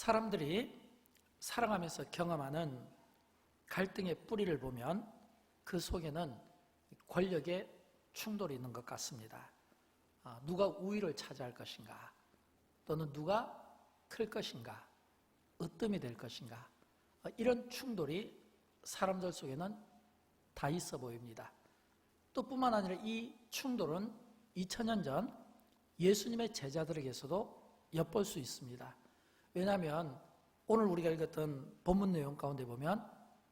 사람들이 살아가면서 경험하는 갈등의 뿌리를 보면 그 속에는 권력의 충돌이 있는 것 같습니다. 누가 우위를 차지할 것인가, 또는 누가 클 것인가, 으뜸이 될 것인가, 이런 충돌이 사람들 속에는 다 있어 보입니다. 또 뿐만 아니라 이 충돌은 2000년 전 예수님의 제자들에게서도 엿볼 수 있습니다. 왜냐하면 오늘 우리가 읽었던 본문 내용 가운데 보면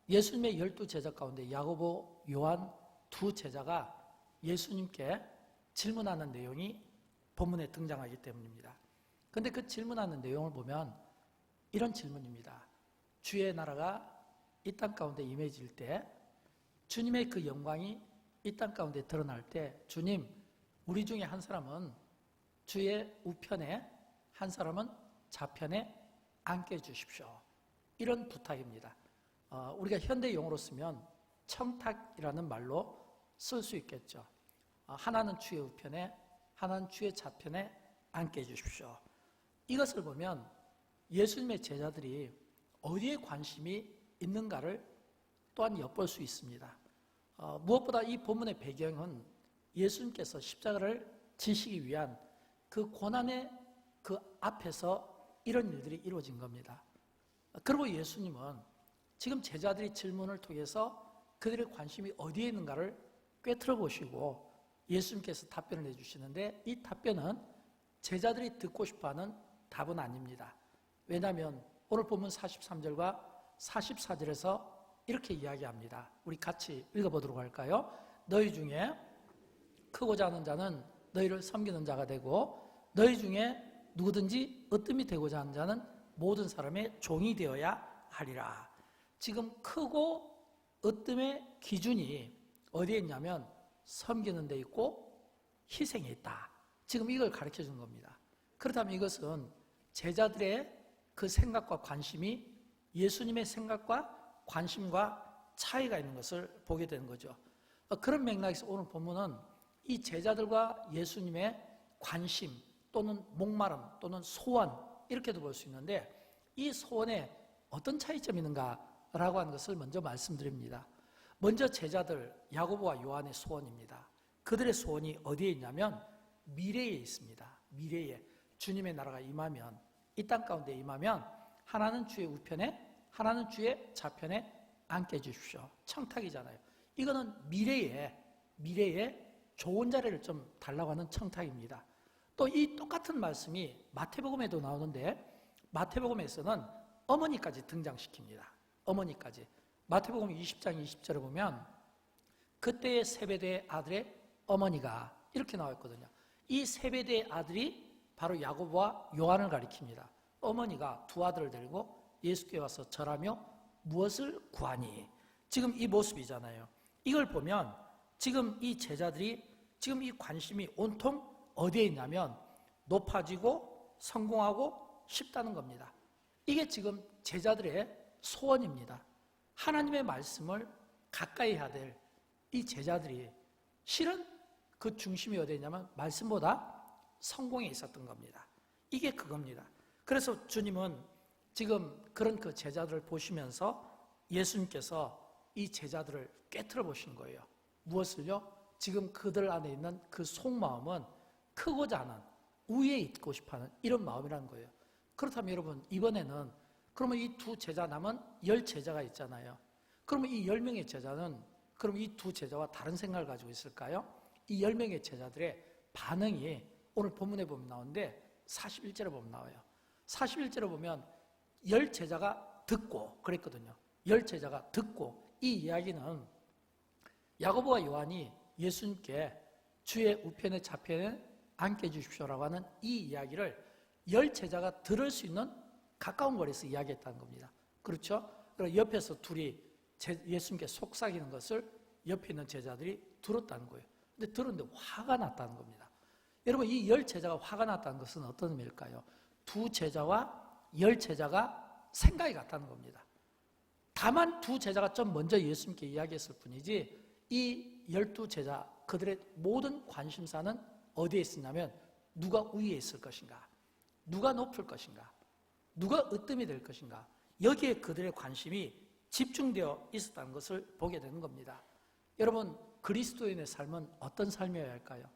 예수님의 12제자 가운데 야고보, 요한 두 제자가 예수님께 질문하는 내용이 본문에 등장하기 때문입니다. 그런데 그 질문하는 내용을 보면 이런 질문입니다. 주의 나라가 이 땅 가운데 임해질 때, 주님의 그 영광이 이 땅 가운데 드러날 때, 주님, 우리 중에 한 사람은 주의 우편에, 한 사람은 좌편에 앉게 해주십시오. 이런 부탁입니다. 우리가 현대 용어로 쓰면 청탁이라는 말로 쓸 수 있겠죠. 하나는 주의 우편에, 하나는 주의 좌편에 앉게 해주십시오. 이것을 보면 예수님의 제자들이 어디에 관심이 있는가를 또한 엿볼 수 있습니다. 무엇보다 이 본문의 배경은 예수님께서 십자가를 지시기 위한 그 고난의 그 앞에서 이런 일들이 이루어진 겁니다. 그리고 예수님은 지금 제자들이 질문을 통해서 그들의 관심이 어디에 있는가를 꿰뚫어 보시고 예수님께서 답변을 해주시는데, 이 답변은 제자들이 듣고 싶어하는 답은 아닙니다. 왜냐하면 오늘 본문 43절과 44절에서 이렇게 이야기합니다. 우리 같이 읽어보도록 할까요? 너희 중에 크고자 하는 자는 너희를 섬기는 자가 되고, 너희 중에 누구든지 으뜸이 되고자 하는 자는 모든 사람의 종이 되어야 하리라. 지금 크고 으뜸의 기준이 어디에 있냐면 섬기는 데 있고 희생에 있다. 지금 이걸 가르쳐 주는 겁니다. 그렇다면 이것은 제자들의 그 생각과 관심이 예수님의 생각과 관심과 차이가 있는 것을 보게 되는 거죠. 그런 맥락에서 오늘 본문은 이 제자들과 예수님의 관심 또는 목마름 또는 소원, 이렇게도 볼 수 있는데, 이 소원에 어떤 차이점이 있는가라고 하는 것을 먼저 말씀드립니다. 먼저 제자들 야고보와 요한의 소원입니다. 그들의 소원이 어디에 있냐면 미래에 있습니다. 미래에 주님의 나라가 임하면, 이 땅 가운데 임하면 하나는 주의 우편에, 하나는 주의 좌편에 앉게 해주십시오. 청탁이잖아요. 이거는 미래에 좋은 자리를 좀 달라고 하는 청탁입니다. 또 이 똑같은 말씀이 마태복음에도 나오는데, 마태복음에서는 어머니까지 등장시킵니다. 어머니까지. 마태복음 20장 20절에 보면 그때의 세베대의 아들의 어머니가 이렇게 나와 있거든요. 이 세베대의 아들이 바로 야고보와 요한을 가리킵니다. 어머니가 두 아들을 데리고 예수께 와서 절하며 무엇을 구하니? 지금 이 모습이잖아요. 이걸 보면 지금 이 제자들이 지금 이 관심이 온통 어디에 있냐면 높아지고 성공하고 싶다는 겁니다. 이게 지금 제자들의 소원입니다. 하나님의 말씀을 가까이 해야 될 이 제자들이 실은 그 중심이 어디에 있냐면 말씀보다 성공에 있었던 겁니다. 이게 그겁니다. 그래서 주님은 지금 그런 그 제자들을 보시면서 예수님께서 이 제자들을 꿰뚫어 보신 거예요. 무엇을요? 지금 그들 안에 있는 그 속마음은 크고자 하는, 우위에 있고 싶어하는 이런 마음이라는 거예요. 그렇다면 여러분, 이번에는 그러면 이 두 제자 남은 10제자가 있잖아요. 그러면 이 10명의 제자는 그럼 이 두 제자와 다른 생각을 가지고 있을까요? 이 10명의 제자들의 반응이 오늘 본문에 보면 나오는데 41절에 보면 나와요. 41절에 보면 10제자가 듣고 그랬거든요. 10제자가 듣고, 이 이야기는 야고보와 요한이 예수님께 주의 우편에 좌편에 앉게 해주십시오라고 하는 이 이야기를 10제자가 들을 수 있는 가까운 거리에서 이야기했다는 겁니다. 그렇죠? 그리고 옆에서 둘이 예수님께 속삭이는 것을 옆에 있는 제자들이 들었다는 거예요. 근데 들었는데 화가 났다는 겁니다. 여러분, 이 10제자가 화가 났다는 것은 어떤 의미일까요? 두 제자와 10제자가 생각이 같다는 겁니다. 다만 두 제자가 좀 먼저 예수님께 이야기했을 뿐이지, 이 12제자, 그들의 모든 관심사는 어디에 있었냐면 누가 우위에 있을 것인가, 누가 높을 것인가, 누가 으뜸이 될 것인가, 여기에 그들의 관심이 집중되어 있었다는 것을 보게 되는 겁니다. 여러분, 그리스도인의 삶은 어떤 삶이어야 할까요?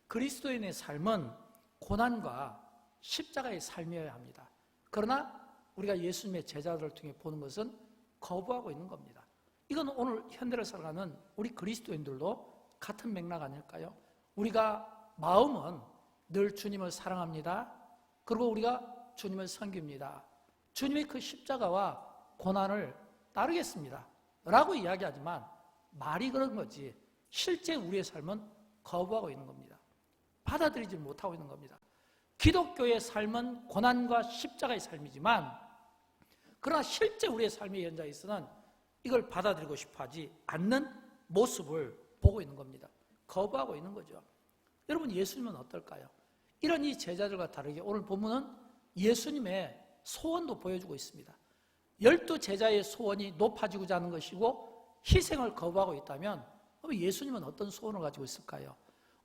그리스도인의 삶은 고난과 십자가의 삶이어야 합니다. 그러나 우리가 예수님의 제자들을 통해 보는 것은 거부하고 있는 겁니다. 이건 오늘 현대를 살아가는 우리 그리스도인들도 같은 맥락 아닐까요? 우리가 마음은 늘 주님을 사랑합니다. 그리고 우리가 주님을 섬깁니다. 주님의 그 십자가와 고난을 따르겠습니다 라고 이야기하지만 말이 그런 거지 실제 우리의 삶은 거부하고 있는 겁니다. 받아들이지 못하고 있는 겁니다. 기독교의 삶은 고난과 십자가의 삶이지만 그러나 실제 우리의 삶의 현장에서는 이걸 받아들이고 싶어하지 않는 모습을 보고 있는 겁니다. 거부하고 있는 거죠. 여러분, 예수님은 어떨까요? 이런 이 제자들과 다르게 오늘 본문은 예수님의 소원도 보여주고 있습니다. 12 제자의 소원이 높아지고자 하는 것이고 희생을 거부하고 있다면 그럼 예수님은 어떤 소원을 가지고 있을까요?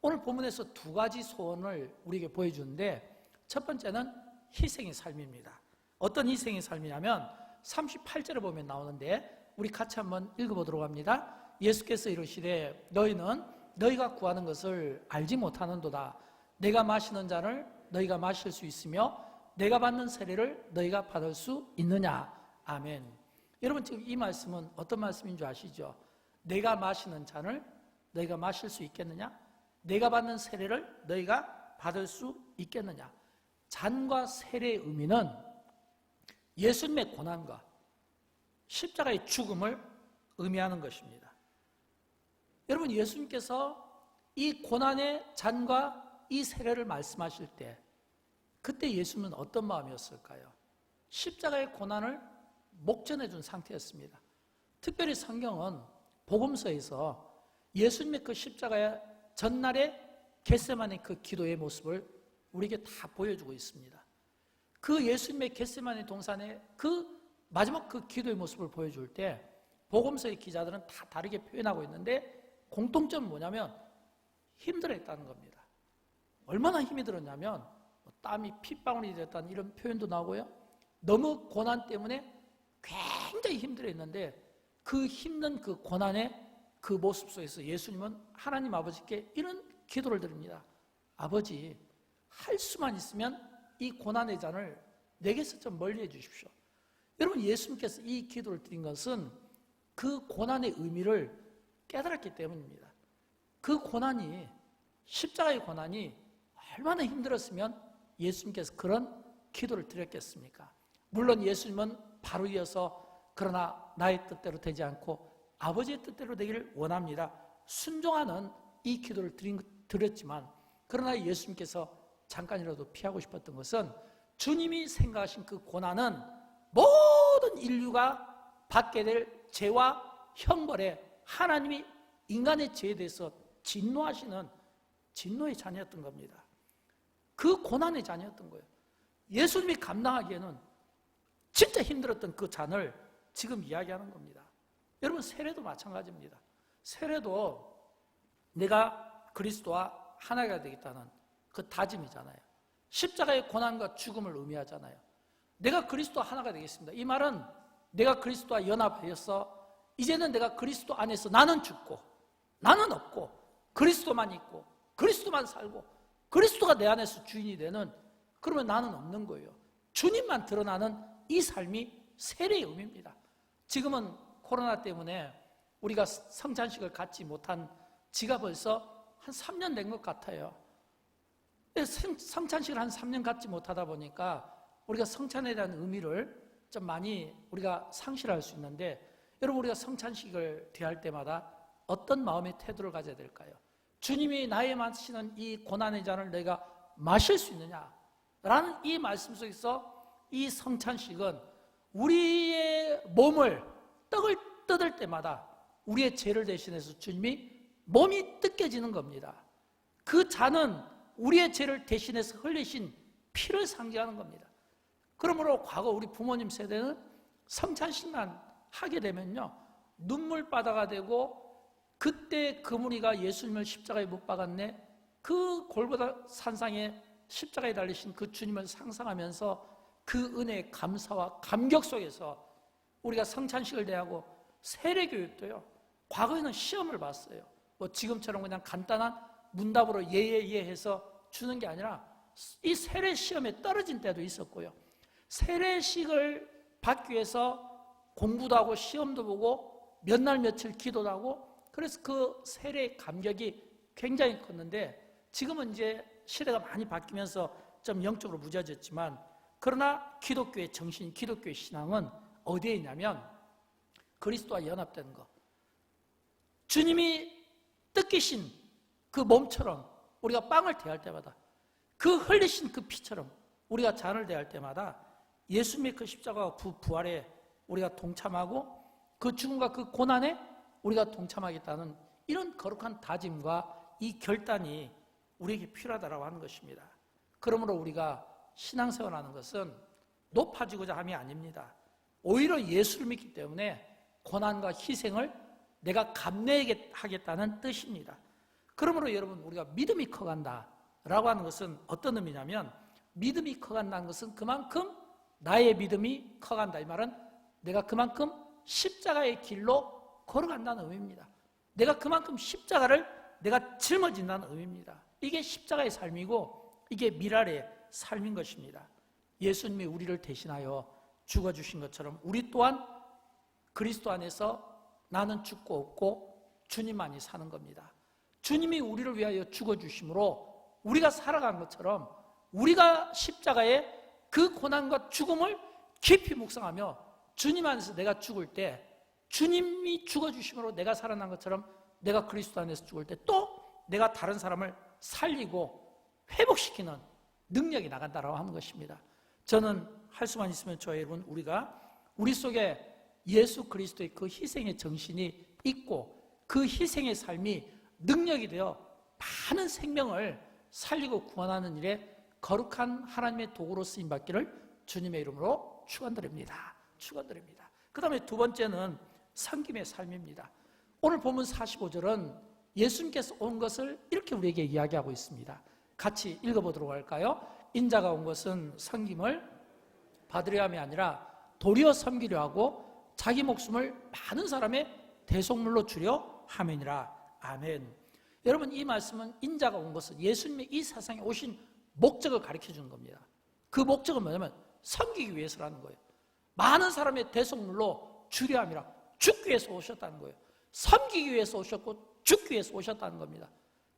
오늘 본문에서 두 가지 소원을 우리에게 보여주는데 첫 번째는 희생의 삶입니다. 어떤 희생의 삶이냐면 38절에 보면 나오는데 우리 같이 한번 읽어보도록 합니다. 예수께서 이르시되 너희는 너희가 구하는 것을 알지 못하는도다. 내가 마시는 잔을 너희가 마실 수 있으며 내가 받는 세례를 너희가 받을 수 있느냐. 아멘. 여러분, 지금 이 말씀은 어떤 말씀인 줄 아시죠? 내가 마시는 잔을 너희가 마실 수 있겠느냐? 내가 받는 세례를 너희가 받을 수 있겠느냐? 잔과 세례의 의미는 예수님의 고난과 십자가의 죽음을 의미하는 것입니다. 여러분, 예수님께서 이 고난의 잔과 이 세례를 말씀하실 때 그때 예수님은 어떤 마음이었을까요? 십자가의 고난을 목전해 준 상태였습니다. 특별히 성경은 복음서에서 예수님의 그 십자가의 전날의 겟세마네 그 기도의 모습을 우리에게 다 보여주고 있습니다. 그 예수님의 겟세마네 동산의 그 마지막 그 기도의 모습을 보여줄 때 복음서의 기자들은 다 다르게 표현하고 있는데 공통점은 뭐냐면 힘들어했다는 겁니다. 얼마나 힘이 들었냐면 땀이 핏방울이 됐다는 이런 표현도 나오고요. 너무 고난 때문에 굉장히 힘들어했는데 그 힘든 그 고난의 그 모습 속에서 예수님은 하나님 아버지께 이런 기도를 드립니다. 아버지, 할 수만 있으면 이 고난의 잔을 내게서 좀 멀리 해 주십시오. 여러분, 예수님께서 이 기도를 드린 것은 그 고난의 의미를 깨달았기 때문입니다. 그 고난이, 십자가의 고난이 얼마나 힘들었으면 예수님께서 그런 기도를 드렸겠습니까? 물론 예수님은 바로 이어서 그러나 나의 뜻대로 되지 않고 아버지의 뜻대로 되기를 원합니다. 순종하는 이 기도를 드렸지만 그러나 예수님께서 잠깐이라도 피하고 싶었던 것은 주님이 생각하신 그 고난은 모든 인류가 받게 될 죄와 형벌에 하나님이 인간의 죄에 대해서 진노하시는 진노의 잔이었던 겁니다. 그 고난의 잔이었던 거예요. 예수님이 감당하기에는 진짜 힘들었던 그 잔을 지금 이야기하는 겁니다. 여러분, 세례도 마찬가지입니다. 세례도 내가 그리스도와 하나가 되겠다는 그 다짐이잖아요. 십자가의 고난과 죽음을 의미하잖아요. 내가 그리스도와 하나가 되겠습니다. 이 말은 내가 그리스도와 연합하여서 이제는 내가 그리스도 안에서 나는 죽고 나는 없고 그리스도만 있고 그리스도만 살고 그리스도가 내 안에서 주인이 되는, 그러면 나는 없는 거예요. 주님만 드러나는 이 삶이 세례의 의미입니다. 지금은 코로나 때문에 우리가 성찬식을 갖지 못한 지가 벌써 한 3년 된 것 같아요. 성찬식을 한 3년 갖지 못하다 보니까 우리가 성찬에 대한 의미를 좀 많이 우리가 상실할 수 있는데, 여러분, 우리가 성찬식을 대할 때마다 어떤 마음의 태도를 가져야 될까요? 주님이 나의 마시는 이 고난의 잔을 내가 마실 수 있느냐? 라는 이 말씀 속에서 이 성찬식은 우리의 몸을 떡을 뜯을 때마다 우리의 죄를 대신해서 주님이 몸이 뜯겨지는 겁니다. 그 잔은 우리의 죄를 대신해서 흘리신 피를 상징하는 겁니다. 그러므로 과거 우리 부모님 세대는 성찬식만 하게 되면요, 눈물바다가 되고, 그때 그무리가 예수님을 십자가에 못 박았네, 그 골고다 산상에 십자가에 달리신 그 주님을 상상하면서 그 은혜의 감사와 감격 속에서 우리가 성찬식을 대하고 세례교육도요, 과거에는 시험을 봤어요. 뭐 지금처럼 그냥 간단한 문답으로 예예예 해서 주는 게 아니라 이 세례 시험에 떨어진 때도 있었고요, 세례식을 받기 위해서 공부도 하고 시험도 보고 몇 날 며칠 기도도 하고, 그래서 그 세례의 감격이 굉장히 컸는데, 지금은 이제 시대가 많이 바뀌면서 좀 영적으로 무뎌졌지만, 그러나 기독교의 정신, 기독교의 신앙은 어디에 있냐면 그리스도와 연합되는 것, 주님이 뜯기신 그 몸처럼 우리가 빵을 대할 때마다, 그 흘리신 그 피처럼 우리가 잔을 대할 때마다 예수님의 그 십자가와 부활에 우리가 동참하고 그 죽음과 그 고난에 우리가 동참하겠다는 이런 거룩한 다짐과 이 결단이 우리에게 필요하다고 하는 것입니다. 그러므로 우리가 신앙생활하는 것은 높아지고자 함이 아닙니다. 오히려 예수를 믿기 때문에 고난과 희생을 내가 감내하겠다는 뜻입니다. 그러므로 여러분, 우리가 믿음이 커간다라고 하는 것은 어떤 의미냐면, 믿음이 커간다는 것은 그만큼 나의 믿음이 커간다, 이 말은 내가 그만큼 십자가의 길로 걸어간다는 의미입니다. 내가 그만큼 십자가를 내가 짊어진다는 의미입니다. 이게 십자가의 삶이고 이게 미랄의 삶인 것입니다. 예수님이 우리를 대신하여 죽어주신 것처럼 우리 또한 그리스도 안에서 나는 죽고 없고 주님만이 사는 겁니다. 주님이 우리를 위하여 죽어주심으로 우리가 살아간 것처럼 우리가 십자가의 그 고난과 죽음을 깊이 묵상하며 주님 안에서 내가 죽을 때, 주님이 죽어주심으로 내가 살아난 것처럼 내가 그리스도 안에서 죽을 때 또 내가 다른 사람을 살리고 회복시키는 능력이 나간다라고 하는 것입니다. 저는 할 수만 있으면 저와 여러분, 우리가 우리 속에 예수 그리스도의 그 희생의 정신이 있고 그 희생의 삶이 능력이 되어 많은 생명을 살리고 구원하는 일에 거룩한 하나님의 도구로 쓰임받기를 주님의 이름으로 축원드립니다. 축원드립니다. 그 다음에 두 번째는 섬김의 삶입니다. 오늘 본문 45절은 예수님께서 온 것을 이렇게 우리에게 이야기하고 있습니다. 같이 읽어보도록 할까요? 인자가 온 것은 섬김을 받으려 함이 아니라 도리어 섬기려 하고 자기 목숨을 많은 사람의 대속물로 주려 함이니라. 아멘. 여러분, 이 말씀은 인자가 온 것은 예수님이 이 세상에 오신 목적을 가르쳐 주는 겁니다. 그 목적은 뭐냐면 섬기기 위해서라는 거예요. 많은 사람의 대속물로 주려 함이라, 죽기 위해서 오셨다는 거예요. 섬기기 위해서 오셨고 죽기 위해서 오셨다는 겁니다.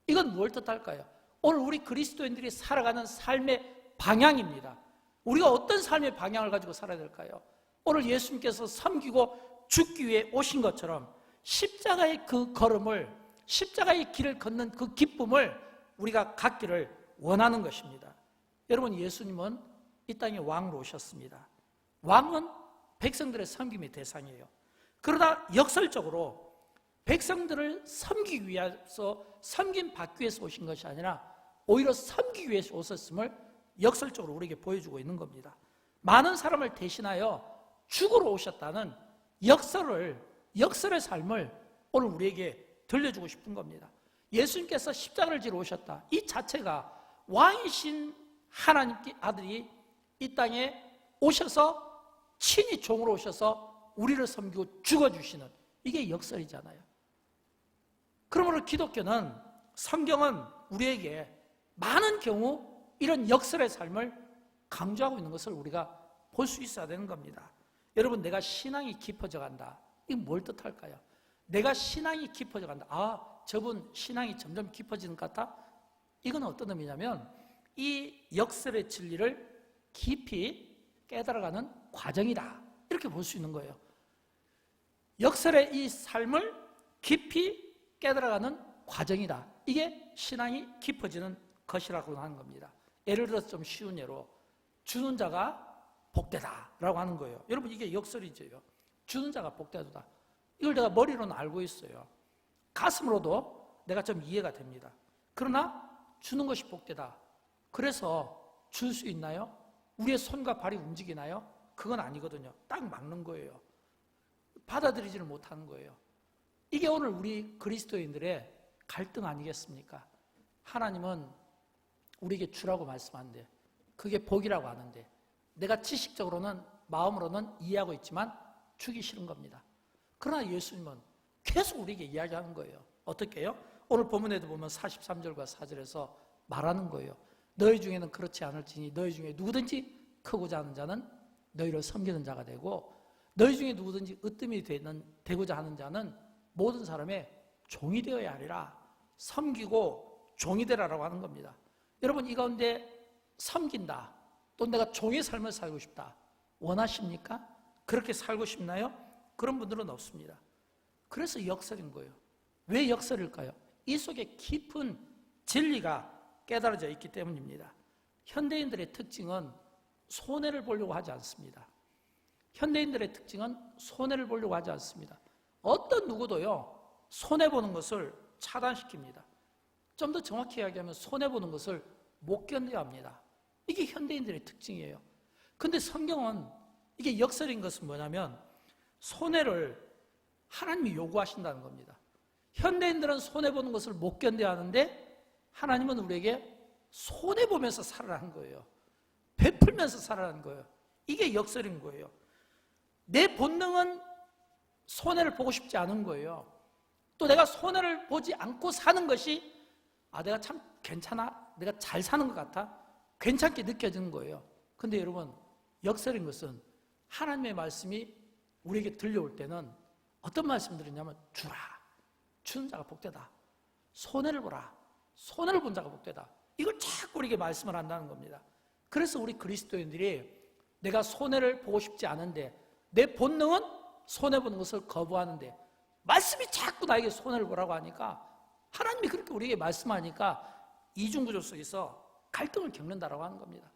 이건 뭘 뜻할까요? 오늘 우리 그리스도인들이 살아가는 삶의 방향입니다. 우리가 어떤 삶의 방향을 가지고 살아야 될까요? 오늘 예수님께서 섬기고 죽기 위해 오신 것처럼 십자가의 그 걸음을, 십자가의 길을 걷는 그 기쁨을 우리가 갖기를 원하는 것입니다. 여러분, 예수님은 이 땅에 왕으로 오셨습니다. 왕은 백성들의 섬김의 대상이에요. 그러다 역설적으로 백성들을 섬기기 위해서, 섬김 받기 위해서 오신 것이 아니라 오히려 섬기기 위해서 오셨음을 역설적으로 우리에게 보여주고 있는 겁니다. 많은 사람을 대신하여 죽으러 오셨다는 역설의 삶을 오늘 우리에게 들려주고 싶은 겁니다. 예수님께서 십자가를 지러 오셨다, 이 자체가 왕이신 하나님의 아들이 이 땅에 오셔서 친히 종으로 오셔서 우리를 섬기고 죽어주시는, 이게 역설이잖아요. 그러므로 기독교는, 성경은 우리에게 많은 경우 이런 역설의 삶을 강조하고 있는 것을 우리가 볼 수 있어야 되는 겁니다. 여러분, 내가 신앙이 깊어져 간다, 이게 뭘 뜻할까요? 내가 신앙이 깊어져 간다, 아, 저분 신앙이 점점 깊어지는 것 같아? 이건 어떤 의미냐면 이 역설의 진리를 깊이 깨달아가는 과정이다, 이렇게 볼 수 있는 거예요. 역설의 이 삶을 깊이 깨달아가는 과정이다, 이게 신앙이 깊어지는 것이라고 하는 겁니다. 예를 들어서 좀 쉬운 예로, 주는 자가 복되다라고 하는 거예요. 여러분, 이게 역설이죠. 주는 자가 복되다, 이걸 내가 머리로는 알고 있어요. 가슴으로도 내가 좀 이해가 됩니다. 그러나 주는 것이 복되다, 그래서 줄 수 있나요? 우리의 손과 발이 움직이나요? 그건 아니거든요. 딱 막는 거예요. 받아들이지를 못하는 거예요. 이게 오늘 우리 그리스도인들의 갈등 아니겠습니까? 하나님은 우리에게 주라고 말씀하는데, 그게 복이라고 하는데 내가 지식적으로는 마음으로는 이해하고 있지만 주기 싫은 겁니다. 그러나 예수님은 계속 우리에게 이야기하는 거예요. 어떻게 해요? 오늘 본문에도 보면 43절과 4절에서 말하는 거예요. 너희 중에는 그렇지 않을지니 너희 중에 누구든지 크고자 하는 자는 너희를 섬기는 자가 되고 너희 중에 누구든지 으뜸이 되고자 하는 자는 모든 사람의 종이 되어야 하리라. 섬기고 종이 되라라고 하는 겁니다. 여러분, 이 가운데 섬긴다, 또 내가 종의 삶을 살고 싶다 원하십니까? 그렇게 살고 싶나요? 그런 분들은 없습니다. 그래서 역설인 거예요. 왜 역설일까요? 이 속에 깊은 진리가 깨달아져 있기 때문입니다. 현대인들의 특징은 손해를 보려고 하지 않습니다. 현대인들의 특징은 손해를 보려고 하지 않습니다. 어떤 누구도요, 손해보는 것을 차단시킵니다. 좀 더 정확히 이야기하면 손해보는 것을 못 견뎌야 합니다. 이게 현대인들의 특징이에요. 근데 성경은 이게 역설인 것은 뭐냐면 손해를 하나님이 요구하신다는 겁니다. 현대인들은 손해보는 것을 못 견뎌야 하는데 하나님은 우리에게 손해보면서 살아라는 거예요. 베풀면서 살아라는 거예요. 이게 역설인 거예요. 내 본능은 손해를 보고 싶지 않은 거예요. 또 내가 손해를 보지 않고 사는 것이 내가 참 괜찮아, 내가 잘 사는 것 같아, 괜찮게 느껴지는 거예요. 근데 여러분, 역설인 것은 하나님의 말씀이 우리에게 들려올 때는 어떤 말씀들이냐면 주라, 주는 자가 복되다, 손해를 보라, 손해를 본 자가 복되다, 이걸 자꾸 우리에게 말씀을 한다는 겁니다. 그래서 우리 그리스도인들이 내가 손해를 보고 싶지 않은데 내 본능은 손해보는 것을 거부하는데 말씀이 자꾸 나에게 손해를 보라고 하니까, 하나님이 그렇게 우리에게 말씀하니까 이중구조 속에서 갈등을 겪는다라고 하는 겁니다.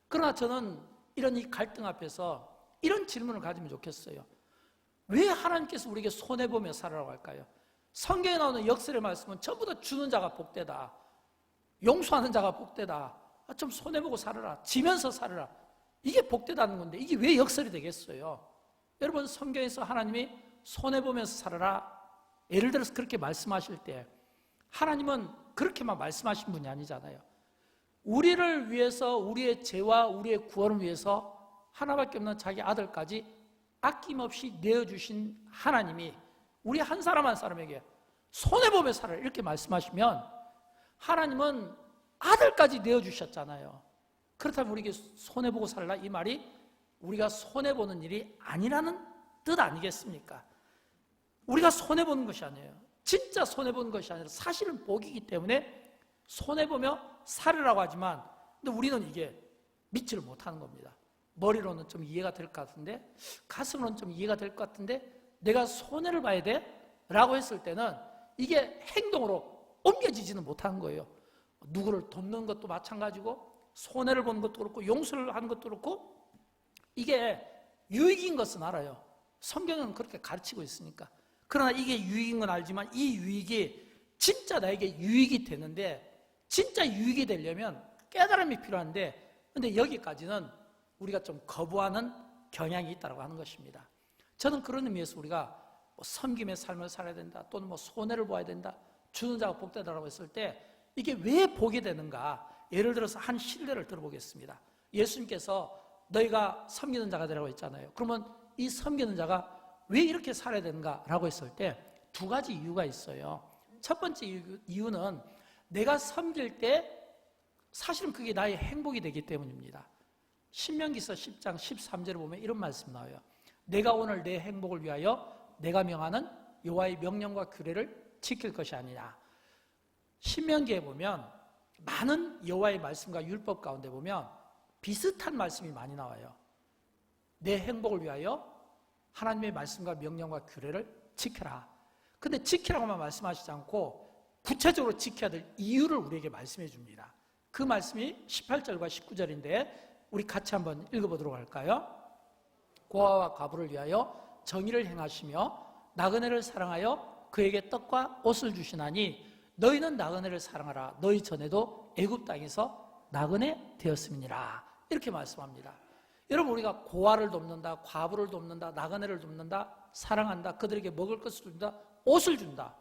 그러나 저는 이런 이 갈등 앞에서 이런 질문을 가지면 좋겠어요. 왜 하나님께서 우리에게 손해보며 살아라고 할까요? 성경에 나오는 역설의 말씀은 전부 다 주는 자가 복되다, 용서하는 자가 복되다, 좀 손해보고 살아라, 지면서 살아라, 이게 복되다는 건데 이게 왜 역설이 되겠어요? 여러분, 성경에서 하나님이 손해보면서 살아라, 예를 들어서 그렇게 말씀하실 때 하나님은 그렇게만 말씀하신 분이 아니잖아요. 우리를 위해서, 우리의 죄와 우리의 구원을 위해서 하나밖에 없는 자기 아들까지 아낌없이 내어주신 하나님이 우리 한 사람 한 사람에게 손해보며 살아라 이렇게 말씀하시면 하나님은 아들까지 내어주셨잖아요. 그렇다면 우리에게 손해보고 살라, 이 말이 우리가 손해보는 일이 아니라는 뜻 아니겠습니까? 우리가 손해보는 것이 아니에요. 진짜 손해보는 것이 아니라 사실은 복이기 때문에 손해보며 살으라고 하지만, 근데 우리는 이게 믿지를 못하는 겁니다. 머리로는 좀 이해가 될 것 같은데, 가슴으로는 좀 이해가 될 것 같은데, 내가 손해를 봐야 돼? 라고 했을 때는 이게 행동으로 옮겨지지는 못하는 거예요. 누구를 돕는 것도 마찬가지고, 손해를 보는 것도 그렇고, 용서를 하는 것도 그렇고, 이게 유익인 것은 알아요. 성경은 그렇게 가르치고 있으니까. 그러나 이게 유익인 건 알지만 이 유익이 진짜 나에게 유익이 되는데, 진짜 유익이 되려면 깨달음이 필요한데, 근데 여기까지는 우리가 좀 거부하는 경향이 있다고 하는 것입니다. 저는 그런 의미에서 우리가 섬김의 삶을 살아야 된다, 또는 손해를 보아야 된다, 주는 자가 복되다라고 했을 때 이게 왜 보게 되는가? 예를 들어서 한 실례를 들어보겠습니다. 예수님께서 너희가 섬기는 자가 되라고 했잖아요. 그러면 이 섬기는 자가 왜 이렇게 살아야 되는가라고 했을 때 두 가지 이유가 있어요. 첫 번째 이유는 내가 섬길 때 사실은 그게 나의 행복이 되기 때문입니다. 신명기서 10장 13절을 보면 이런 말씀 나와요. 내가 오늘 내 행복을 위하여 내가 명하는 여호와의 명령과 규례를 지킬 것이 아니냐. 신명기에 보면 많은 여호와의 말씀과 율법 가운데 보면 비슷한 말씀이 많이 나와요. 내 행복을 위하여 하나님의 말씀과 명령과 규례를 지켜라. 근데 지키라고만 말씀하시지 않고 구체적으로 지켜야 될 이유를 우리에게 말씀해 줍니다. 그 말씀이 18절과 19절인데 우리 같이 한번 읽어보도록 할까요? 고아와 과부를 위하여 정의를 행하시며 나그네를 사랑하여 그에게 떡과 옷을 주시나니 너희는 나그네를 사랑하라. 너희 전에도 애굽 땅에서 나그네 되었음이니라. 이렇게 말씀합니다. 여러분, 우리가 고아를 돕는다, 과부를 돕는다, 나그네를 돕는다, 사랑한다, 그들에게 먹을 것을 준다, 옷을 준다.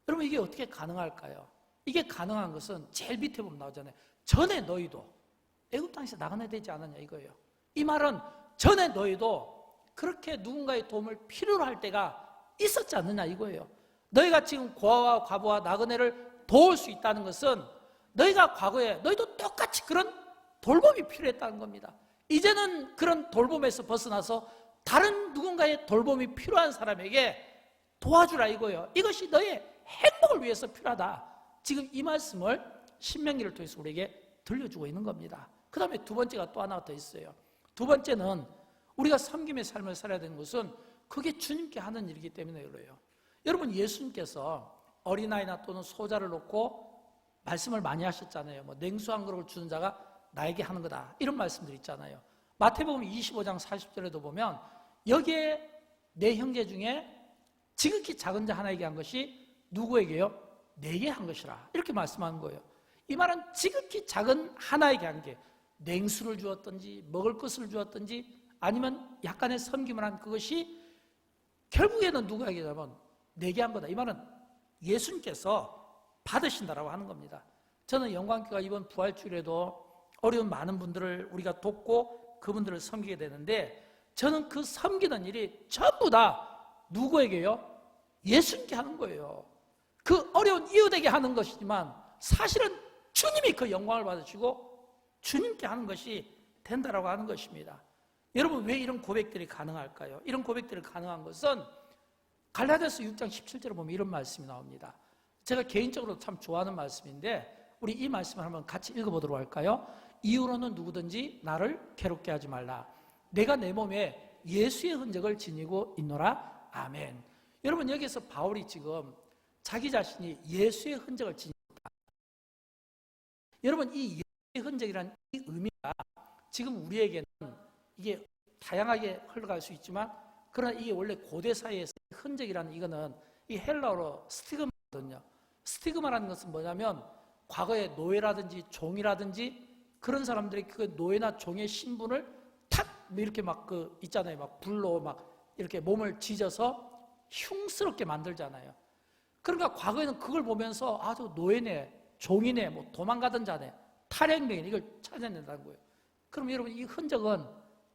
여러분, 이게 어떻게 가능할까요? 이게 가능한 것은 제일 밑에 보면 나오잖아요. 전에 너희도 애굽 땅에서 나그네 되지 않았냐 이거예요. 이 말은 전에 너희도 그렇게 누군가의 도움을 필요로 할 때가 있었지 않느냐 이거예요. 너희가 지금 고아와 과부와 나그네를 도울 수 있다는 것은 너희가 과거에 너희도 똑같이 그런 돌봄이 필요했다는 겁니다. 이제는 그런 돌봄에서 벗어나서 다른 누군가의 돌봄이 필요한 사람에게 도와주라 이거예요. 이것이 너의 행복을 위해서 필요하다. 지금 이 말씀을 신명기를 통해서 우리에게 들려주고 있는 겁니다. 그 다음에 두 번째가 또 하나 더 있어요. 두 번째는 우리가 섬김의 삶을 살아야 되는 것은 그게 주님께 하는 일이기 때문에 그래요. 여러분, 예수님께서 어린아이나 또는 소자를 놓고 말씀을 많이 하셨잖아요. 뭐 냉수 한 그릇을 주는 자가 나에게 하는 거다, 이런 말씀들 있잖아요. 마태복음 25장 40절에도 보면 여기에 내 형제 중에 지극히 작은 자 하나에게 한 것이 누구에게요? 내게 한 것이라, 이렇게 말씀하는 거예요. 이 말은 지극히 작은 하나에게 한 게 냉수를 주었든지 먹을 것을 주었든지 아니면 약간의 섬김을 한 그것이 결국에는 누구에게 하면 내게 한 거다. 이 말은 예수님께서 받으신다라고 하는 겁니다. 저는 영광교회가 이번 부활주일에도 어려운 많은 분들을 우리가 돕고 그분들을 섬기게 되는데, 저는 그 섬기는 일이 전부 다 누구에게요? 예수님께 하는 거예요. 그 어려운 이웃에게 하는 것이지만 사실은 주님이 그 영광을 받으시고 주님께 하는 것이 된다라고 하는 것입니다. 여러분, 왜 이런 고백들이 가능할까요? 이런 고백들이 가능한 것은 갈라디아서 6장 17절에 보면 이런 말씀이 나옵니다. 제가 개인적으로 참 좋아하는 말씀인데 우리 이 말씀을 한번 같이 읽어보도록 할까요? 이후로는 누구든지 나를 괴롭게 하지 말라. 내가 내 몸에 예수의 흔적을 지니고 있노라. 아멘. 여러분, 여기서 바울이 지금 자기 자신이 예수의 흔적을 지니고 있다. 여러분, 이 예수의 흔적이라는 이 의미가 지금 우리에게는 이게 다양하게 흘러갈 수 있지만, 그러나 이게 원래 고대 사회에서 흔적이라는 이거는 이 헬라어로 스티그마거든요. 스티그마라는 것은 뭐냐면 과거에 노예라든지 종이라든지 그런 사람들이 그 노예나 종의 신분을 탁 이렇게 막 그 있잖아요. 막 불로 막 이렇게 몸을 지져서 흉스럽게 만들잖아요. 그러니까 과거에는 그걸 보면서 아주 노예네, 종이네, 뭐 도망가던 자네, 탈행병이네, 이걸 찾아낸다는 거예요. 그럼 여러분, 이 흔적은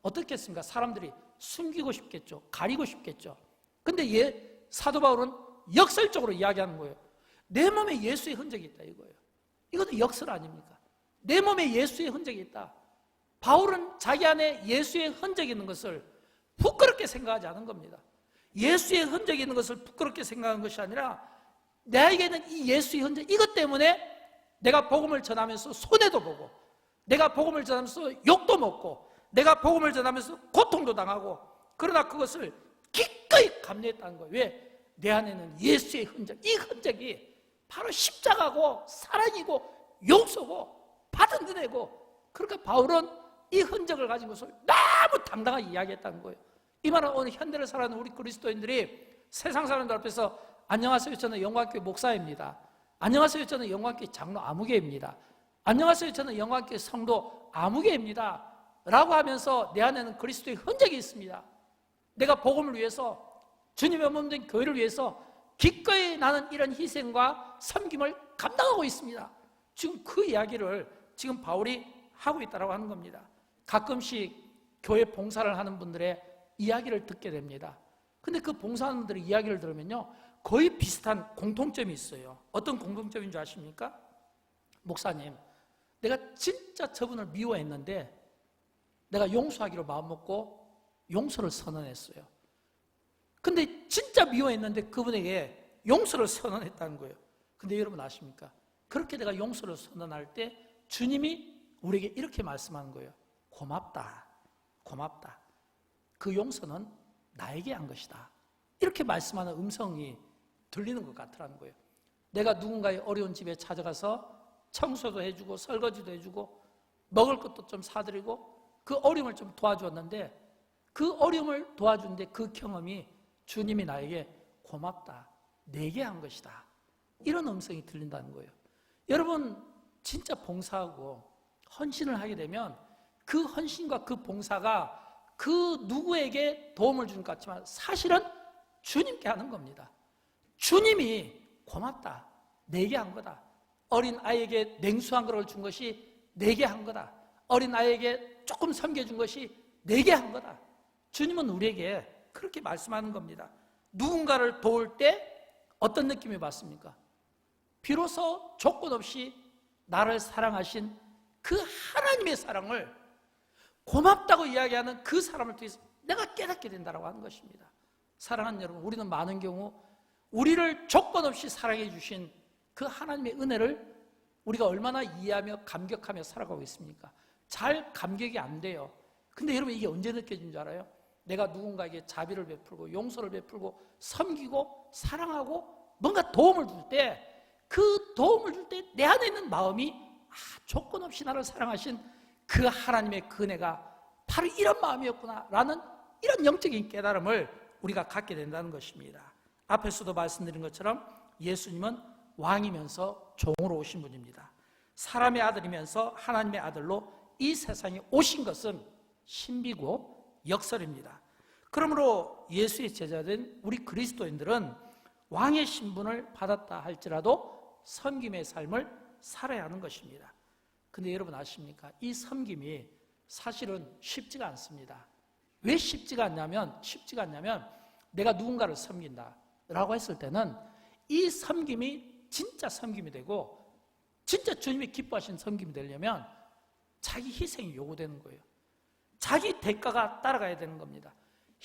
어떻겠습니까? 사람들이 숨기고 싶겠죠. 가리고 싶겠죠. 근데 사도 바울은 역설적으로 이야기하는 거예요. 내 몸에 예수의 흔적이 있다 이거예요. 이것도 역설 아닙니까? 내 몸에 예수의 흔적이 있다. 바울은 자기 안에 예수의 흔적이 있는 것을 부끄럽게 생각하지 않은 겁니다. 예수의 흔적이 있는 것을 부끄럽게 생각하는 것이 아니라 나에게는 이 예수의 흔적, 이것 때문에 내가 복음을 전하면서 손해도 보고, 내가 복음을 전하면서 욕도 먹고, 내가 복음을 전하면서 고통도 당하고, 그러나 그것을 기꺼이 감내했다는 거예요. 왜? 내 안에는 예수의 흔적, 이 흔적이 바로 십자가고 사랑이고 용서고 받은 은혜고, 그러니까 바울은 이 흔적을 가진 것을 너무 당당하게 이야기했다는 거예요. 이 말은 오늘 현대를 살아가는 우리 그리스도인들이 세상 사람들 앞에서 안녕하세요, 저는 영광교회 목사입니다. 안녕하세요, 저는 영광교회 장로 아무개입니다. 안녕하세요, 저는 영광교회 성도 아무개입니다 라고 하면서 내 안에는 그리스도의 흔적이 있습니다. 내가 복음을 위해서, 주님의 몸 된 교회를 위해서 기꺼이 나는 이런 희생과 섬김을 감당하고 있습니다. 지금 그 이야기를 지금 바울이 하고 있다고 하는 겁니다. 가끔씩 교회 봉사를 하는 분들의 이야기를 듣게 됩니다. 근데 그 봉사하는 분들의 이야기를 들으면요, 거의 비슷한 공통점이 있어요. 어떤 공통점인 줄 아십니까? 목사님, 내가 진짜 저분을 미워했는데 내가 용서하기로 마음먹고 용서를 선언했어요. 근데 진짜 미워했는데 그분에게 용서를 선언했다는 거예요. 근데 여러분 아십니까? 그렇게 내가 용서를 선언할 때 주님이 우리에게 이렇게 말씀하는 거예요. 고맙다, 고맙다. 그 용서는 나에게 한 것이다. 이렇게 말씀하는 음성이 들리는 것 같더라는 거예요. 내가 누군가의 어려운 집에 찾아가서 청소도 해주고 설거지도 해주고 먹을 것도 좀 사드리고 그 어려움을 좀 도와주었는데, 그 어려움을 도와준데 그 경험이 주님이 나에게 고맙다, 내게 한 것이다, 이런 음성이 들린다는 거예요. 여러분, 진짜 봉사하고 헌신을 하게 되면 그 헌신과 그 봉사가 그 누구에게 도움을 주는 것 같지만 사실은 주님께 하는 겁니다. 주님이 고맙다, 내게 한 거다. 어린 아이에게 냉수 한 그릇을 준 것이 내게 한 거다. 어린 아이에게 조금 섬겨준 것이 내게 한 거다. 주님은 우리에게 그렇게 말씀하는 겁니다. 누군가를 도울 때 어떤 느낌이 받습니까? 비로소 조건 없이 나를 사랑하신 그 하나님의 사랑을 고맙다고 이야기하는 그 사람을 통해서 내가 깨닫게 된다고 하는 것입니다. 사랑하는 여러분, 우리는 많은 경우 우리를 조건 없이 사랑해 주신 그 하나님의 은혜를 우리가 얼마나 이해하며 감격하며 살아가고 있습니까? 잘 감격이 안 돼요. 근데 여러분, 이게 언제 느껴진 줄 알아요? 내가 누군가에게 자비를 베풀고 용서를 베풀고 섬기고 사랑하고 뭔가 도움을 줄 때, 그 도움을 줄 때 내 안에 있는 마음이 조건 없이 나를 사랑하신 그 하나님의 그 은혜가 바로 이런 마음이었구나 라는 이런 영적인 깨달음을 우리가 갖게 된다는 것입니다. 앞에서도 말씀드린 것처럼 예수님은 왕이면서 종으로 오신 분입니다. 사람의 아들이면서 하나님의 아들로 이 세상에 오신 것은 신비고 역설입니다. 그러므로 예수의 제자된 우리 그리스도인들은 왕의 신분을 받았다 할지라도 섬김의 삶을 살아야 하는 것입니다. 근데 여러분 아십니까? 이 섬김이 사실은 쉽지가 않습니다. 왜 쉽지가 않냐면 내가 누군가를 섬긴다라고 했을 때는 이 섬김이 진짜 섬김이 되고 진짜 주님이 기뻐하신 섬김이 되려면 자기 희생이 요구되는 거예요. 자기 대가가 따라가야 되는 겁니다.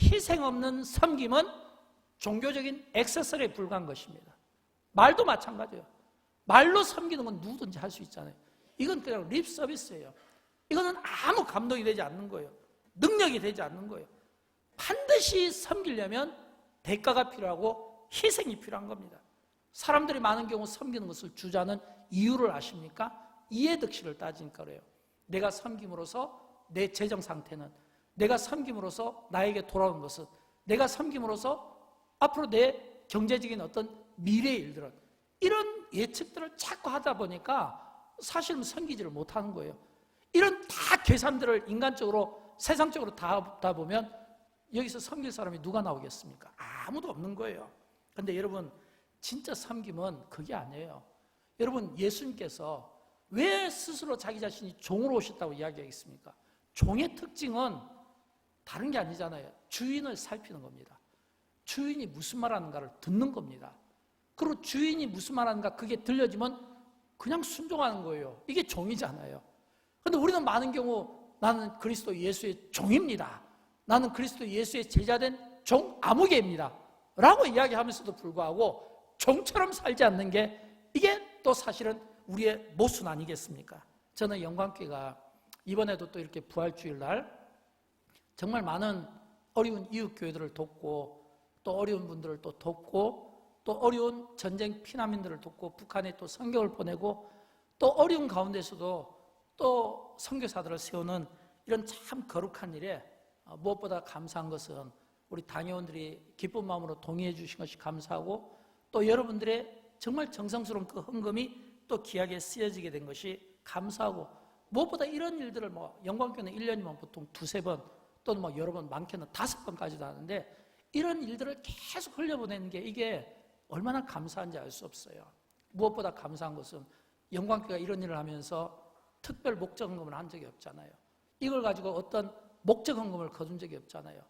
희생 없는 섬김은 종교적인 액세서리에 불과한 것입니다. 말도 마찬가지예요. 말로 섬기는 건 누구든지 할 수 있잖아요. 이건 그냥 립 서비스예요. 이거는 아무 감동이 되지 않는 거예요. 능력이 되지 않는 거예요. 반드시 섬기려면 대가가 필요하고 희생이 필요한 겁니다. 사람들이 많은 경우 섬기는 것을 주저하는 이유를 아십니까? 이해득실을 따지니까 그래요. 내가 섬김으로써 내 재정 상태는, 내가 섬김으로써 나에게 돌아오는 것은, 내가 섬김으로써 앞으로 내 경제적인 어떤 미래의 일들은, 이런 예측들을 자꾸 하다 보니까 사실은 섬기지를 못하는 거예요. 이런 다 계산들을 인간적으로 세상적으로 다 하다 보면 여기서 섬길 사람이 누가 나오겠습니까? 아무도 없는 거예요. 그런데 여러분, 진짜 섬김은 그게 아니에요. 여러분, 예수님께서 왜 스스로 자기 자신이 종으로 오셨다고 이야기하겠습니까? 종의 특징은 다른 게 아니잖아요. 주인을 살피는 겁니다. 주인이 무슨 말하는가를 듣는 겁니다. 그리고 주인이 무슨 말하는가 그게 들려지면 그냥 순종하는 거예요. 이게 종이잖아요. 그런데 우리는 많은 경우 나는 그리스도 예수의 종입니다. 나는 그리스도 예수의 제자된 종 아무개입니다. 라고 이야기하면서도 불구하고 종처럼 살지 않는 게 이게 또 사실은 우리의 모순 아니겠습니까? 저는 영광교회가 이번에도 또 이렇게 부활주일날 정말 많은 어려운 이웃교회들을 돕고 또 어려운 분들을 또 돕고 또 어려운 전쟁 피난민들을 돕고 북한에 또 성경을 보내고 또 어려운 가운데서도 또 선교사들을 세우는 이런 참 거룩한 일에 무엇보다 감사한 것은 우리 당회원들이 기쁜 마음으로 동의해 주신 것이 감사하고 또 여러분들의 정말 정성스러운 그 헌금이 또 귀하게 쓰여지게 된 것이 감사하고 무엇보다 이런 일들을 영광교회는 1년이면 보통 2-3번 또는 여러 번 많게는 5번까지도 하는데 이런 일들을 계속 흘려보내는 게 이게 얼마나 감사한지 알 수 없어요. 무엇보다 감사한 것은 영광교회가 이런 일을 하면서 특별 목적 헌금을 한 적이 없잖아요. 이걸 가지고 어떤 목적 헌금을 거둔 적이 없잖아요.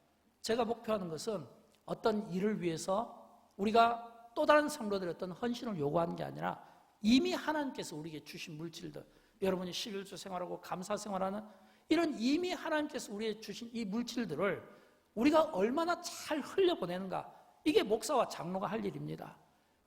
제가 목표하는 것은 어떤 일을 위해서 우리가 또 다른 성도들의 어떤 헌신을 요구하는 게 아니라 이미 하나님께서 우리에게 주신 물질들, 여러분이 11조 생활하고 감사 생활하는 이런 이미 하나님께서 우리에게 주신 이 물질들을 우리가 얼마나 잘 흘려보내는가, 이게 목사와 장로가 할 일입니다.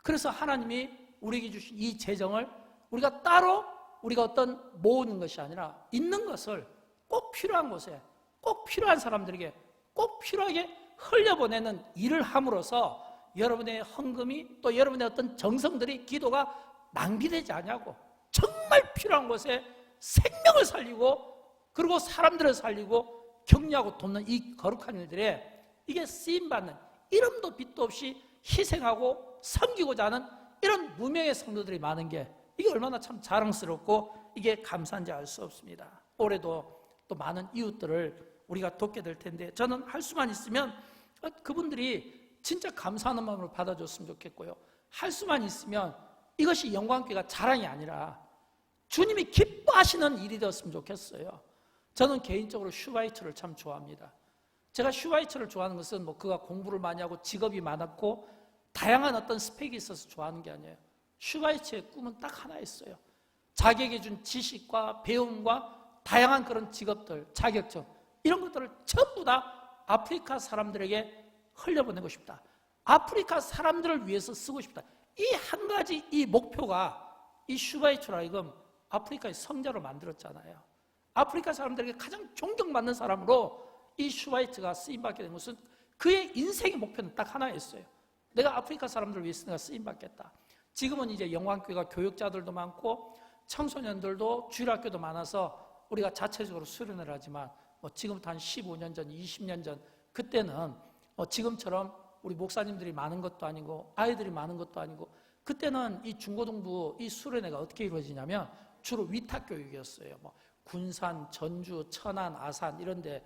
그래서 하나님이 우리에게 주신 이 재정을 우리가 따로 우리가 어떤 모으는 것이 아니라 있는 것을 꼭 필요한 곳에 꼭 필요한 사람들에게 꼭 필요하게 흘려보내는 일을 함으로써 여러분의 헌금이 또 여러분의 어떤 정성들이 기도가 낭비되지 않냐고 정말 필요한 곳에 생명을 살리고 그리고 사람들을 살리고 격려하고 돕는 이 거룩한 일들에 이게 쓰임받는 이름도 빛도 없이 희생하고 섬기고자 하는 이런 무명의 성도들이 많은 게 이게 얼마나 참 자랑스럽고 이게 감사한지 알 수 없습니다. 올해도 또 많은 이웃들을 우리가 돕게 될 텐데 저는 할 수만 있으면 그분들이 진짜 감사하는 마음으로 받아줬으면 좋겠고요. 할 수만 있으면 이것이 영광교회가 자랑이 아니라 주님이 기뻐하시는 일이 되었으면 좋겠어요. 저는 개인적으로 슈바이처를 참 좋아합니다. 제가 슈바이처를 좋아하는 것은 뭐 그가 공부를 많이 하고 직업이 많았고 다양한 어떤 스펙이 있어서 좋아하는 게 아니에요. 슈바이처의 꿈은 딱 하나였어요. 자기에게 준 지식과 배움과 다양한 그런 직업들, 자격증 이런 것들을 전부 다 아프리카 사람들에게 흘려보내고 싶다. 아프리카 사람들을 위해서 쓰고 싶다. 이 한 가지 이 목표가 이 슈바이처로 하여금 아프리카의 성자로 만들었잖아요. 아프리카 사람들에게 가장 존경받는 사람으로 이 슈바이처가 쓰임받게 된 것은 그의 인생의 목표는 딱 하나였어요. 내가 아프리카 사람들을 위해서 내가 쓰임받겠다. 지금은 이제 영광교회가 교육자들도 많고 청소년들도 주일학교도 많아서 우리가 자체적으로 수련을 하지만 지금부터 한 15년 전, 20년 전 그때는 지금처럼 우리 목사님들이 많은 것도 아니고 아이들이 많은 것도 아니고 그때는 이 중고등부 이 수련회가 어떻게 이루어지냐면 주로 위탁교육이었어요. 군산, 전주, 천안, 아산 이런데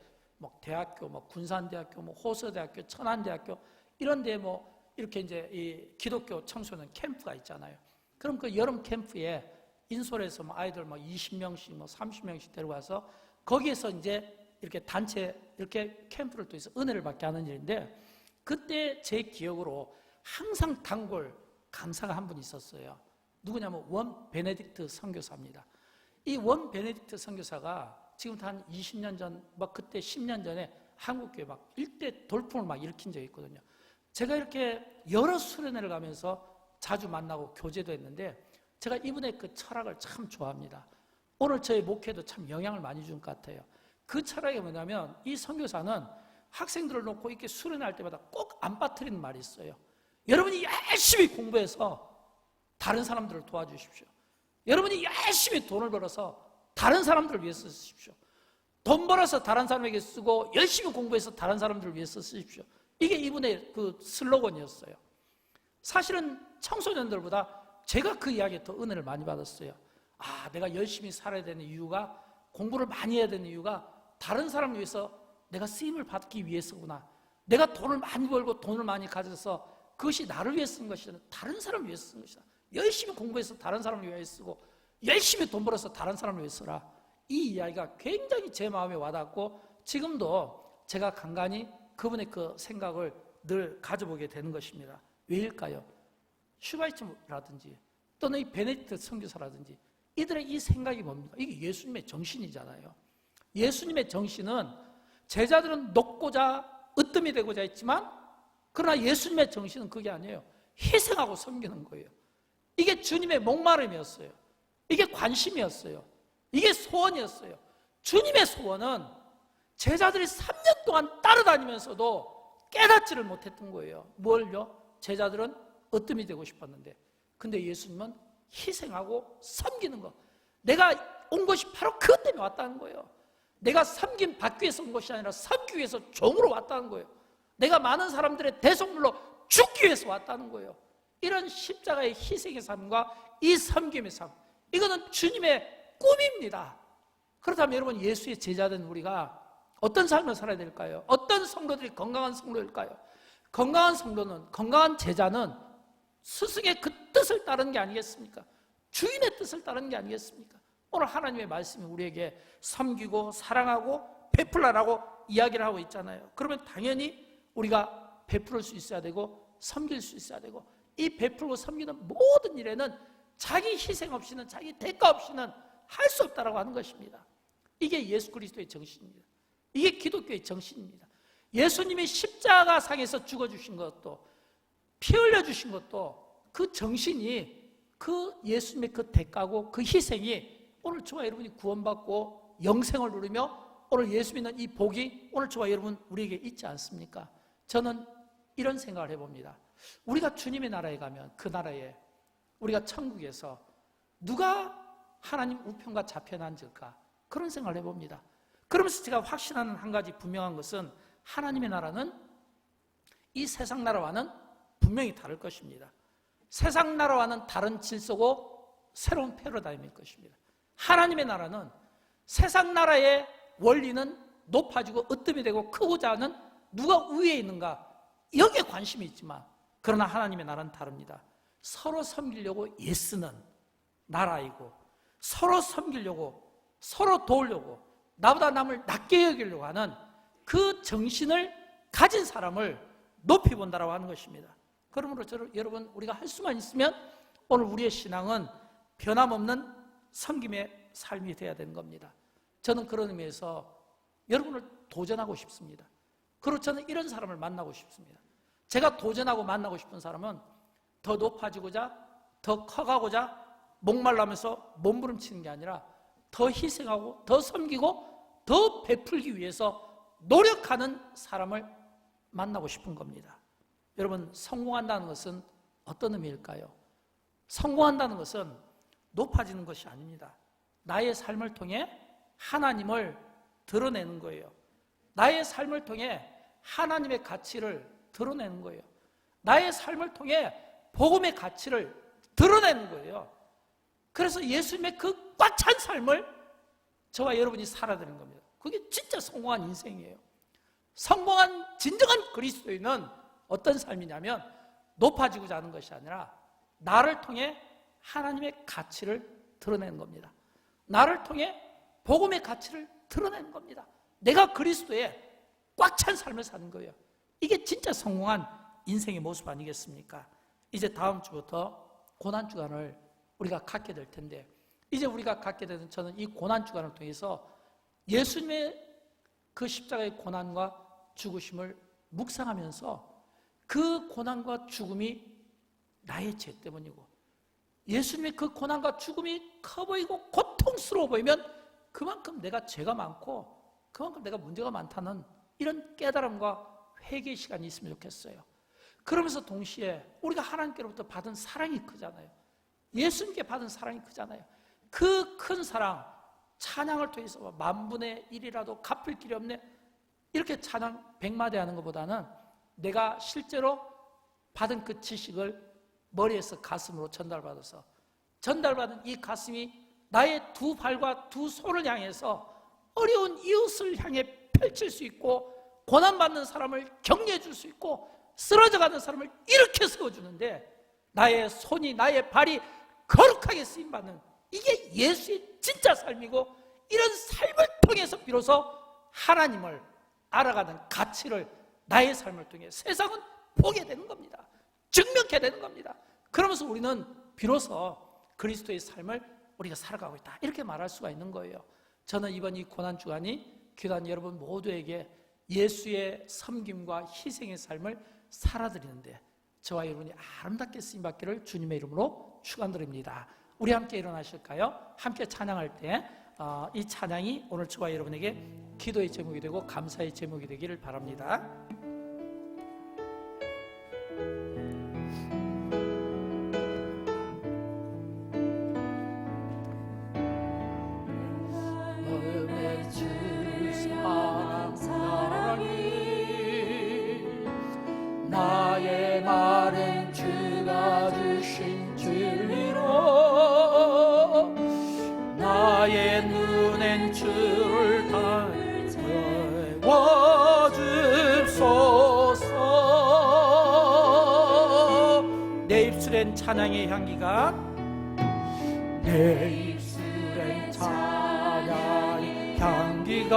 대학교, 군산대학교, 호서대학교, 천안대학교 이런데 이렇게 이제 이 기독교 청소년 캠프가 있잖아요. 그럼 그 여름 캠프에 인솔에서 아이들 20명씩 30명씩 데려가서 거기에서 이제 이렇게 단체 이렇게 캠프를 통해서 은혜를 받게 하는 일인데 그때 제 기억으로 항상 단골 강사가 한 분 있었어요. 누구냐면 원 베네딕트 선교사입니다. 이 원 베네딕트 선교사가 지금부터 한 20년 전, 그때 10년 전에 한국교회 일대 돌풍을 일으킨 적이 있거든요. 제가 이렇게 여러 수련회를 가면서 자주 만나고 교제도 했는데 제가 이분의 그 철학을 참 좋아합니다. 오늘 저의 목회도 참 영향을 많이 준 것 같아요. 그 철학이 뭐냐면 이 선교사는 학생들을 놓고 이렇게 수련할 때마다 꼭 안 빠뜨리는 말이 있어요. 여러분이 열심히 공부해서 다른 사람들을 도와주십시오. 여러분이 열심히 돈을 벌어서 다른 사람들을 위해서 쓰십시오. 돈 벌어서 다른 사람에게 쓰고 열심히 공부해서 다른 사람들을 위해서 쓰십시오. 이게 이분의 그 슬로건이었어요. 사실은 청소년들보다 제가 그 이야기에 더 은혜를 많이 받았어요. 내가 열심히 살아야 되는 이유가 공부를 많이 해야 되는 이유가 다른 사람을 위해서 내가 쓰임을 받기 위해서구나. 내가 돈을 많이 벌고 돈을 많이 가져서 그것이 나를 위해 쓴 것이 아니라 다른 사람을 위해 쓴 것이다. 열심히 공부해서 다른 사람을 위해 쓰고 열심히 돈 벌어서 다른 사람을 위해 써라. 이 이야기가 굉장히 제 마음에 와닿고 지금도 제가 간간히 그분의 그 생각을 늘 가져보게 되는 것입니다. 왜일까요? 슈바이처라든지 또는 이 베네딕트 선교사라든지 이들의 이 생각이 뭡니까? 이게 예수님의 정신이잖아요. 예수님의 정신은 제자들은 높고자 으뜸이 되고자 했지만 그러나 예수님의 정신은 그게 아니에요. 희생하고 섬기는 거예요. 이게 주님의 목마름이었어요. 이게 관심이었어요. 이게 소원이었어요. 주님의 소원은 제자들이 3년 동안 따라다니면서도 깨닫지를 못했던 거예요. 뭘요? 제자들은 으뜸이 되고 싶었는데 근데 예수님은 희생하고 섬기는 거. 내가 온 것이 바로 그것 때문에 왔다는 거예요. 내가 섬김 받기 위해서 온 것이 아니라 섬기기 위해서 종으로 왔다는 거예요. 내가 많은 사람들의 대속물로 죽기 위해서 왔다는 거예요. 이런 십자가의 희생의 삶과 이 섬김의 삶, 이거는 주님의 꿈입니다. 그렇다면 여러분, 예수의 제자된 우리가 어떤 삶을 살아야 될까요? 어떤 성도들이 건강한 성도일까요? 건강한 성도는, 건강한 제자는 스승의 그 뜻을 따르는 게 아니겠습니까? 주인의 뜻을 따르는 게 아니겠습니까? 오늘 하나님의 말씀이 우리에게 섬기고 사랑하고 베풀라라고 이야기를 하고 있잖아요. 그러면 당연히 우리가 베풀을 수 있어야 되고 섬길 수 있어야 되고, 이 베풀고 섬기는 모든 일에는 자기 희생 없이는, 자기 대가 없이는 할 수 없다라고 하는 것입니다. 이게 예수 그리스도의 정신입니다. 이게 기독교의 정신입니다. 예수님이 십자가상에서 죽어주신 것도, 피 흘려주신 것도 그 정신이, 그 예수님의 그 대가고 그 희생이 오늘 저와 여러분이 구원받고 영생을 누리며 오늘 예수 믿는 이 복이 오늘 저와 여러분 우리에게 있지 않습니까? 저는 이런 생각을 해봅니다. 우리가 주님의 나라에 가면 그 나라에, 우리가 천국에서 누가 하나님 우편과 좌편에 앉을까? 그런 생각을 해봅니다. 그러면서 제가 확신하는 한 가지 분명한 것은, 하나님의 나라는 이 세상 나라와는 분명히 다를 것입니다. 세상 나라와는 다른 질서고 새로운 패러다임일 것입니다. 하나님의 나라는 세상 나라의 원리는 높아지고 으뜸이 되고 크고자 하는 누가 위에 있는가, 여기에 관심이 있지만, 그러나 하나님의 나라는 다릅니다. 서로 섬기려고 애쓰는 나라이고, 서로 섬기려고, 서로 도우려고 나보다 남을 낮게 여기려고 하는 그 정신을 가진 사람을 높이 본다라고 하는 것입니다. 그러므로 여러분, 우리가 할 수만 있으면 오늘 우리의 신앙은 변함없는 섬김의 삶이 되어야 되는 겁니다. 저는 그런 의미에서 여러분을 도전하고 싶습니다. 그리고 저는 이런 사람을 만나고 싶습니다. 제가 도전하고 만나고 싶은 사람은 더 높아지고자, 더 커가고자 목말라면서 몸부림치는 게 아니라 더 희생하고 더 섬기고 더 베풀기 위해서 노력하는 사람을 만나고 싶은 겁니다. 여러분, 성공한다는 것은 어떤 의미일까요? 성공한다는 것은 높아지는 것이 아닙니다. 나의 삶을 통해 하나님을 드러내는 거예요. 나의 삶을 통해 하나님의 가치를 드러내는 거예요. 나의 삶을 통해 복음의 가치를 드러내는 거예요. 그래서 예수님의 그 꽉 찬 삶을 저와 여러분이 살아야 되는 겁니다. 그게 진짜 성공한 인생이에요. 성공한 진정한 그리스도인은 어떤 삶이냐면 높아지고자 하는 것이 아니라 나를 통해 하나님의 가치를 드러내는 겁니다. 나를 통해 복음의 가치를 드러내는 겁니다. 내가 그리스도의 꽉 찬 삶을 사는 거예요. 이게 진짜 성공한 인생의 모습 아니겠습니까? 이제 다음 주부터 고난주간을 우리가 갖게 될 텐데, 이제 우리가 갖게 되는, 저는 이 고난주간을 통해서 예수님의 그 십자가의 고난과 죽으심을 묵상하면서 그 고난과 죽음이 나의 죄 때문이고, 예수님의 그 고난과 죽음이 커 보이고 고통스러워 보이면 그만큼 내가 죄가 많고 그만큼 내가 문제가 많다는 이런 깨달음과 회개의 시간이 있으면 좋겠어요. 그러면서 동시에 우리가 하나님께로부터 받은 사랑이 크잖아요. 예수님께 받은 사랑이 크잖아요. 그 큰 사랑, 찬양을 통해서 만분의 1이라도 갚을 길이 없네, 이렇게 찬양 100마디 하는 것보다는 내가 실제로 받은 그 지식을 머리에서 가슴으로 전달받은 이 가슴이 나의 두 발과 두 손을 향해서 어려운 이웃을 향해 펼칠 수 있고, 고난받는 사람을 격려해 줄 수 있고, 쓰러져가는 사람을 일으켜 세워주는데 나의 손이, 나의 발이 거룩하게 쓰임받는, 이게 예수의 진짜 삶이고, 이런 삶을 통해서 비로소 하나님을 알아가는 가치를 나의 삶을 통해 세상은 보게 되는 겁니다. 증명하게 되는 겁니다. 그러면서 우리는 비로소 그리스도의 삶을 우리가 살아가고 있다, 이렇게 말할 수가 있는 거예요. 저는 이번 이 고난주간이 교단 여러분 모두에게 예수의 섬김과 희생의 삶을 살아드리는데 저와 여러분이 아름답게 쓰임받기를 주님의 이름으로 축원드립니다. 우리 함께 일어나실까요? 함께 찬양할 때 이 찬양이 오늘 저와 여러분에게 기도의 제목이 되고 감사의 제목이 되기를 바랍니다. 나의 말은 주가 주신 진리로, 나의 눈엔 주를 달워줍소서. 내 입술엔 찬양의 향기가, 내 입술엔 찬양의 향기가,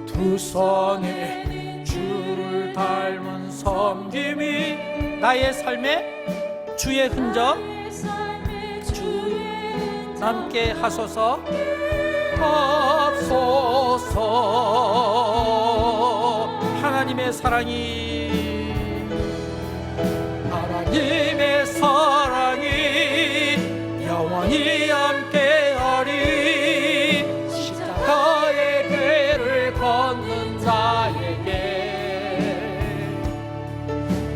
두 손에 닮은 섬김이 나의 삶에 주의 흔적 남게 하소서. 없소서. 하나님의 사랑이, 하나님의 사랑이 영원히 함께하리. 십자가의 길을 걷는 자에게,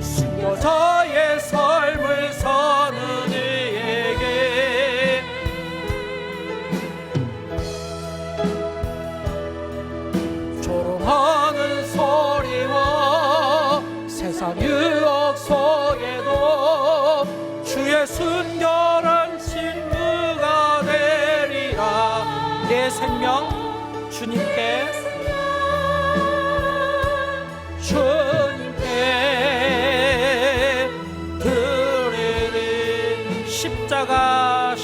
순교자의 삶을 사는 이에게, 조롱하는 소리와 세상 유혹 속에도 주의 순결한 친구가 되리라. 내 생명 주님께 드리리. 십자가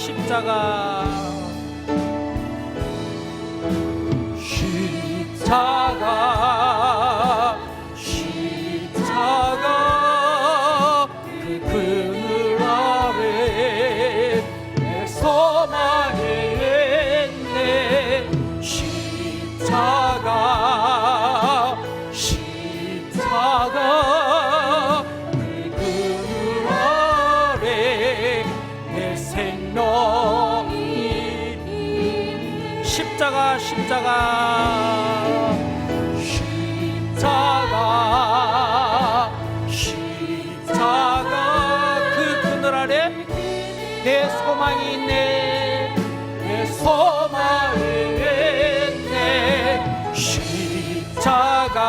십자가 그 그늘 아래 내 소망이 있네 내 소망이 있네 십자가